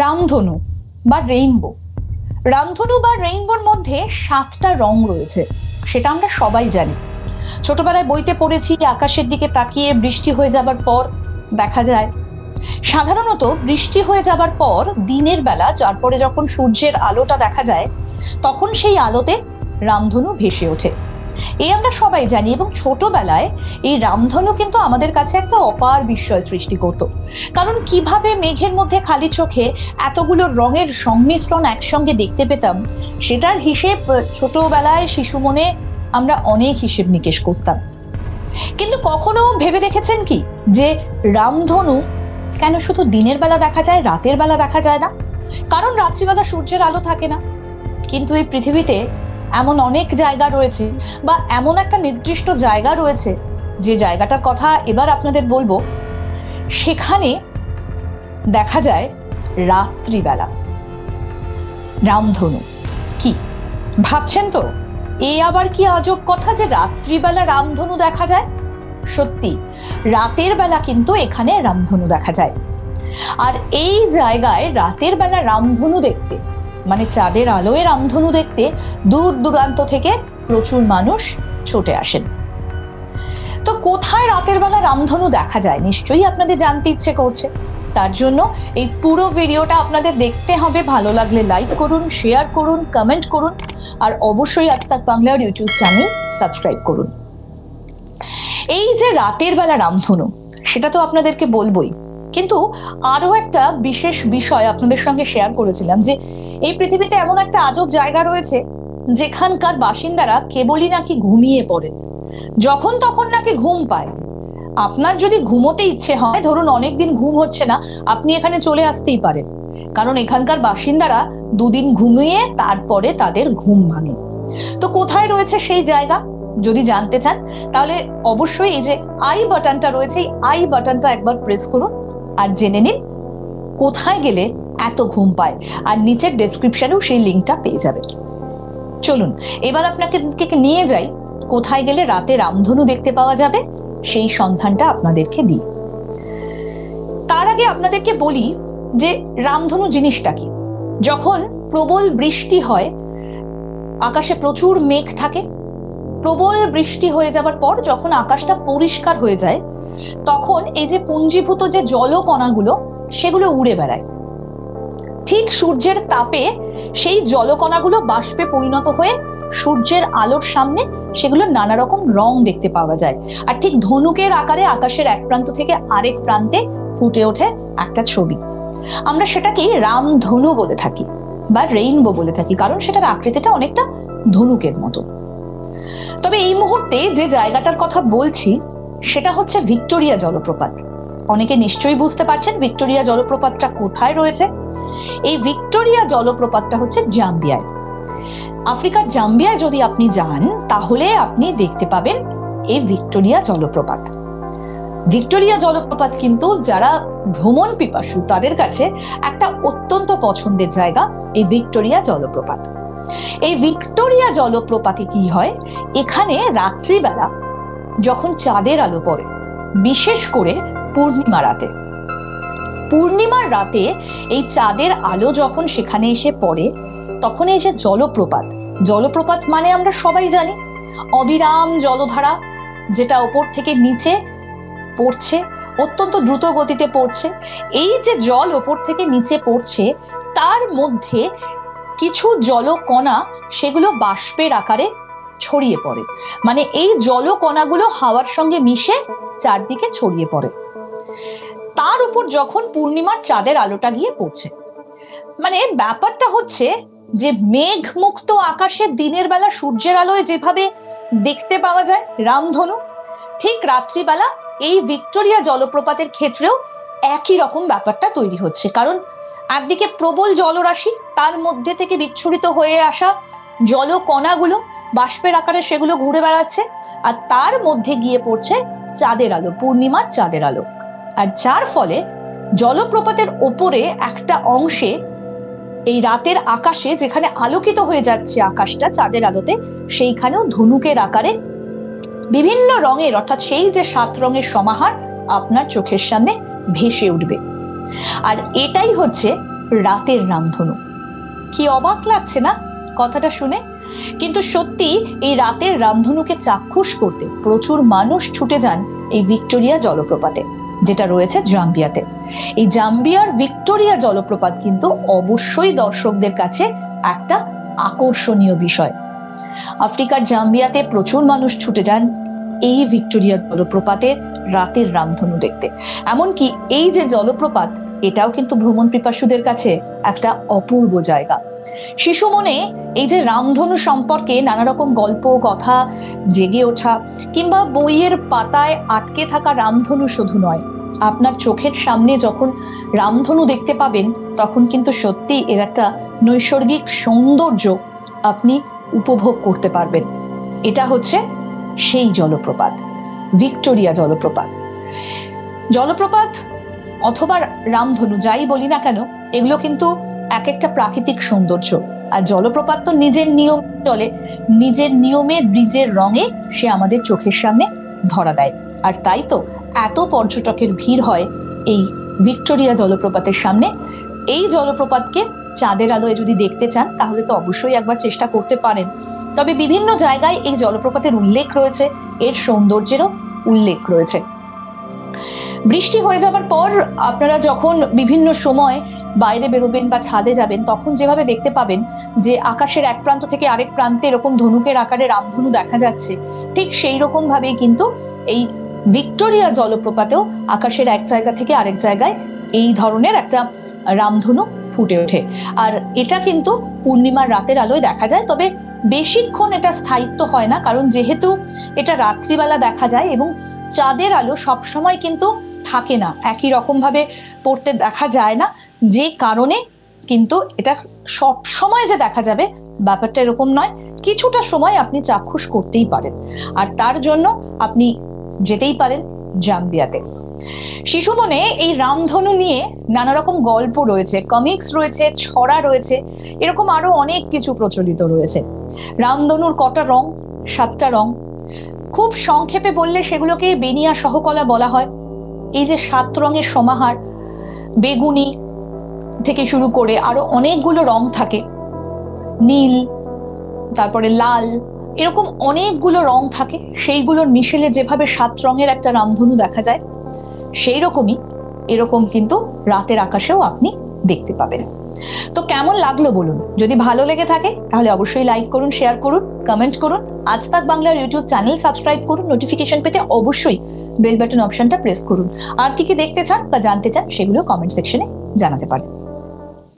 রামধনু বা রেইনবো। রামধনু বা রেইনবোর মধ্যে 7টা রং রয়েছে, সেটা আমরা সবাই জানি। ছোটবেলায় বইতে পড়েছি, আকাশের দিকে তাকিয়ে বৃষ্টি হয়ে যাবার পর দেখা যায়। সাধারণত বৃষ্টি হয়ে যাবার পর দিনের বেলা তারপরে যখন সূর্যের আলোটা দেখা যায়, তখন সেই আলোতে রামধনু ভেসে ওঠে। এই আমরা সবাই জানি, এবং ছোটবেলায় এই রামধনু কিন্তু আমাদের কাছে একটা অপার বিস্ময় সৃষ্টি করত। কারণ কিভাবে মেঘের মধ্যে খালি চোখে এতগুলো রঙের সংমিশ্রণ একসঙ্গে দেখতে পেতাম, সেটার হিসেব ছোটবেলায় শিশু মনে আমরা অনেক হিসেব নিকেশ করতাম। কিন্তু কখনো ভেবে দেখেছেন কি যে রামধনু কেন শুধু দিনের বেলা দেখা যায়, রাতের বেলা দেখা যায় না? কারণ রাত্রিবেলা সূর্যের আলো থাকে না। কিন্তু এই পৃথিবীতে এমন অনেক জায়গা রয়েছে, বা এমন একটা নির্দিষ্ট জায়গা রয়েছে, যে জায়গাটার কথা এবার আপনাদের বলবো, সেখানে দেখা যায় রাত্রিবেলা রামধনু। কি ভাবছেন তো, এ আবার কি আজব কথা যে রাত্রিবেলা রামধনু দেখা যায়? সত্যি, রাতের বেলা কিন্তু এখানে রামধনু দেখা যায়। আর এই জায়গায় রাতের বেলা রামধনু দেখতে, মানে চাঁদের আলোয় রামধনু দেখতে দূর দূরান্ত থেকে প্রচুর মানুষ ছুটে আসেন। তো কোথায় রাতের বেলা রামধনু দেখা যায় নিশ্চয়ই আপনাদের জানতে ইচ্ছে করছে। তার জন্য এই পুরো ভিডিওটা আপনাদের দেখতে হবে। ভালো লাগলে লাইক করুন, শেয়ার করুন, কমেন্ট করুন, আর অবশ্যই আজ তাক বাংলার ইউটিউব চ্যানেল সাবস্ক্রাইব করুন। এই যে রাতের বেলা রামধনু, সেটা তো আপনাদেরকে বলবোই, কিন্তু আরো একটা বিশেষ বিষয় আপনাদের সঙ্গে শেয়ার করেছিলাম, যে এই পৃথিবীতে এমন একটা আজব জায়গা রয়েছে যেখানকার বাসিন্দারা কেবলই নাকি ঘুমিয়ে পড়ে, যখন তখন নাকি ঘুম পায়। আপনার যদি ঘুমোতে ইচ্ছে হয়, ধরুন অনেকদিন ঘুম হচ্ছে না, আপনি এখানে চলে আসতেই পারেন, কারণ এখানকার বাসিন্দারা দুদিন ঘুমিয়ে তারপরে তাদের ঘুম ভাঙে। তো কোথায় রয়েছে সেই জায়গা যদি জানতে চান, তাহলে অবশ্যই এই যে আই বাটনটা রয়েছে, এই আই বাটনটা একবার প্রেস করুন আর জেনে নিন কোথায় গেলে এত ঘুম পায়। আর নিচের ডেসক্রিপশনেও সেই লিঙ্কটা পেয়ে যাবেন। চলুন এবার আপনাকে নিয়ে যাই কোথায় গেলে রাতে রামধনু দেখতে পাওয়া যাবে, সেই সন্ধানটা আপনাদেরকে দিই। তার আগে আপনাদেরকে বলি যে রামধনু জিনিসটা কি। যখন প্রবল বৃষ্টি হয়, আকাশে প্রচুর মেঘ থাকে, প্রবল বৃষ্টি হয়ে যাবার পর যখন আকাশটা পরিষ্কার হয়ে যায়, তখন এই যে পুঞ্জীভূত যে জলকণাগুলো, সেগুলো উড়ে বেড়ায়। ঠিক সূর্যের তাপে সেই জলকণাগুলো বাষ্পে পরিণত হয়ে সূর্যের আলোর সামনে সেগুলো নানা রকম রং দেখতে পাওয়া যায়। আর ঠিক ধনুকের আকারে আকাশের এক প্রান্ত থেকে আরেক প্রান্তে ফুটে ওঠে একটা ছবি। আমরা সেটাকে রামধনু বলে থাকি বা রেইনবো বলে থাকি, কারণ সেটার আকৃতিটা অনেকটা ধনুকের মতো। তবে এই মুহূর্তে যে জায়গাটার কথা বলছি, সেটা হচ্ছে ভিক্টোরিয়া জলপ্রপাত। অনেকে নিশ্চয়ই বুঝতে পারছেন ভিক্টোরিয়া জলপ্রপাতটা কোথায় রয়েছে। এই ভিক্টোরিয়া জলপ্রপাতটা হচ্ছে জাম্বিয়ায়। আফ্রিকার জাম্বিয়ায় যদি আপনি যান, তাহলে আপনি দেখতে পাবেন এই ভিক্টোরিয়া জলপ্রপাত। ভিক্টোরিয়া জলপ্রপাত কিন্তু যারা ভ্রমণ পিপাসু তাদের কাছে একটা অত্যন্ত পছন্দের জায়গা, এই ভিক্টোরিয়া জলপ্রপাত। এই ভিক্টোরিয়া জলপ্রপাতে কি হয়, এখানে রাত্রিবেলা যখন চাঁদের আলো পড়ে, বিশেষ করে পূর্ণিমা রাতে, পূর্ণিমার রাতে এই চাঁদের আলো যখন সেখানে এসে পড়ে, তখন এই যে জলপ্রপাত, জলপ্রপাত মানে আমরা সবাই জানি অবিরাম জলধারা, যেটা ওপর থেকে নিচে পড়ছে, অত্যন্ত দ্রুত গতিতে পড়ছে। এই যে জল ওপর থেকে নিচে পড়ছে, তার মধ্যে কিছু জলকণা সেগুলো বাষ্পের আকারে ছড়িয়ে পড়ে। মানে এই জলকণাগুলো হাওয়ার সঙ্গে মিশে চারদিকে ছড়িয়ে পড়ে। তার উপর যখন পূর্ণিমার চাঁদের আলোটা গিয়ে পড়ছে, মানে ব্যাপারটা হচ্ছে যে মেঘ মুক্ত আকাশে দিনের বেলা সূর্যের আলোয় যেভাবে দেখতে পাওয়া যায় রামধনু, ঠিক রাত্রিবেলা এই ভিক্টোরিয়া জলপ্রপাতের ক্ষেত্রেও একই রকম ব্যাপারটা তৈরি হচ্ছে। কারণ একদিকে প্রবল জলরাশি, তার মধ্যে থেকে বিচ্ছুরিত হয়ে আসা জলকণাগুলো বাষ্পের আকারে সেগুলো ঘুরে বেড়াচ্ছে, আর তার মধ্যে গিয়ে পড়ছে চাঁদের আলো, পূর্ণিমার চাঁদের আলো। আর যার ফলে জলপ্রপাতের ওপরে একটা অংশে, এই রাতের আকাশে যেখানে আলোকিত হয়ে যাচ্ছে আকাশটা চাঁদের আলোতে, সেইখানেও ধনুকের আকারে বিভিন্ন রঙের, অর্থাৎ সেই যে 7 রঙের সমাহার আপনার চোখের সামনে ভেসে উঠবে। আর এটাই হচ্ছে রাতের রামধনু। কি অবাক লাগছে না কথাটা শুনে? কিন্তু সত্যি এই রাতের রামধনুকে চাক্ষুষ করতে প্রচুর মানুষ ছুটে যান এই ভিক্টোরিয়া জলপ্রপাতে, যেটা রয়েছে জাম্বিয়াতে। এই জাম্বিয়ার ভিক্টোরিয়া জলপ্রপাত কিন্তু অবশ্যই দর্শকদের কাছে একটা আকর্ষণীয় বিষয়। আফ্রিকার জাম্বিয়াতে প্রচুর মানুষ ছুটে যান এই ভিক্টোরিয়া জলপ্রপাতে রাতের রামধনু দেখতে। এমনকি এই যে জলপ্রপাত, এটাও কিন্তু ভ্রমণ পিপাসুদের কাছে একটা অপূর্ব জায়গা। শিশু মনে এই যে রামধনু সম্পর্কে নানা রকম গল্প কথা জেগে ওঠা, কিংবা বইয়ের পাতায় আটকে থাকা রামধনু শুধু নয়, আপনার চোখের সামনে যখন রামধনু দেখতে পাবেন তখন কিন্তু সত্যি এর একটা নৈসর্গিক সৌন্দর্য আপনি উপভোগ করতে পারবেন। এটা হচ্ছে সেই জলপ্রপাত, ভিক্টোরিয়া জলপ্রপাত। জলপ্রপাত অথবা রামধনু যাই বলি না কেন, এগুলো কিন্তু এক একটা প্রাকৃতিক সৌন্দর্য। আর জলপ্রপাত তো নিজের নিয়ম চলে, নিজের নিয়মে ব্রিজের রঙে সে আমাদের চোখের সামনে ধরা দেয়। আর তাই তো এত পর্যটকের ভিড় হয় এই ভিক্টোরিয়া জলপ্রপাতের সামনে। এই জলপ্রপাতকে চাঁদের আলোয় যদি দেখতে চান তাহলে তো অবশ্যই একবার চেষ্টা করতে পারেন। তবে বিভিন্ন জায়গায় এই জলপ্রপাতের উল্লেখ রয়েছে, এর সৌন্দর্যেরও উল্লেখ রয়েছে। বৃষ্টি হয়ে যাবার পর আপনারা যখন বিভিন্ন সময় বাইরে বেরোবেন বা ছাদে যাবেন, তখন যেভাবে দেখতে পাবেন যে আকাশের এক প্রান্ত থেকে আরেক প্রান্তে এরকম ধনুকের আকারে রামধনু দেখা যাচ্ছে, ঠিক সেই রকম ভাবেই কিন্তু এই ভিক্টোরিয়া জলপ্রপাতেও আকাশের এক জায়গা থেকে আরেক জায়গায় এই ধরনের একটা রামধনু ফুটে ওঠে। আর এটা কিন্তু পূর্ণিমার রাতের আলোয় দেখা যায়। তবে বেশিক্ষণ এটা স্থায়িত্ব হয় না, কারণ যেহেতু এটা রাত্রিবেলা দেখা যায় এবং চাঁদের আলো সবসময় কিন্তু থাকে না, একই রকম ভাবে পড়তে দেখা যায় না, যে কারণে কিন্তু এটা সব সময় যে দেখা যাবে ব্যাপারটা এরকম নয়। কিছুটা সময় আপনি চাক্ষুষ করতেই পারেন, আর তার জন্য আপনি যেতেই পারেন জাম্বিয়াতে। শিশু মনে এই রামধনু নিয়ে নানা রকম গল্প রয়েছে, কমিক্স রয়েছে, ছড়া রয়েছে, এরকম আরো অনেক কিছু প্রচলিত রয়েছে। রামধনুর কটা রং? 7টা রং। খুব সংক্ষেপে বললে সেগুলোকে বেনিয়া সহকলা বলা হয়। এই যে 7 রঙের সমাহার, বেগুনি থেকে শুরু করে আরো অনেকগুলো রং থাকে, নীল, তারপরে লাল, এরকম অনেকগুলো রং থাকে। সেইগুলোর মিশেলে যেভাবে 7 রঙের একটা রামধনু দেখা যায়, সেই রকমই এরকম কিন্তু রাতের আকাশেও আপনি দেখতে পাবেন। তো কেমন লাগলো বলুন? যদি ভালো লেগে থাকে তাহলে অবশ্যই লাইক করুন, শেয়ার করুন, কমেন্ট করুন। আজ তাক বাংলার ইউটিউব চ্যানেল সাবস্ক্রাইব করুন। নোটিফিকেশন পেতে অবশ্যই বেল বাটন অপশনটা প্রেস করুন। আর কি কি দেখতে চান বা জানতে চান সেগুলো কমেন্ট সেকশনে জানাতে পারেন।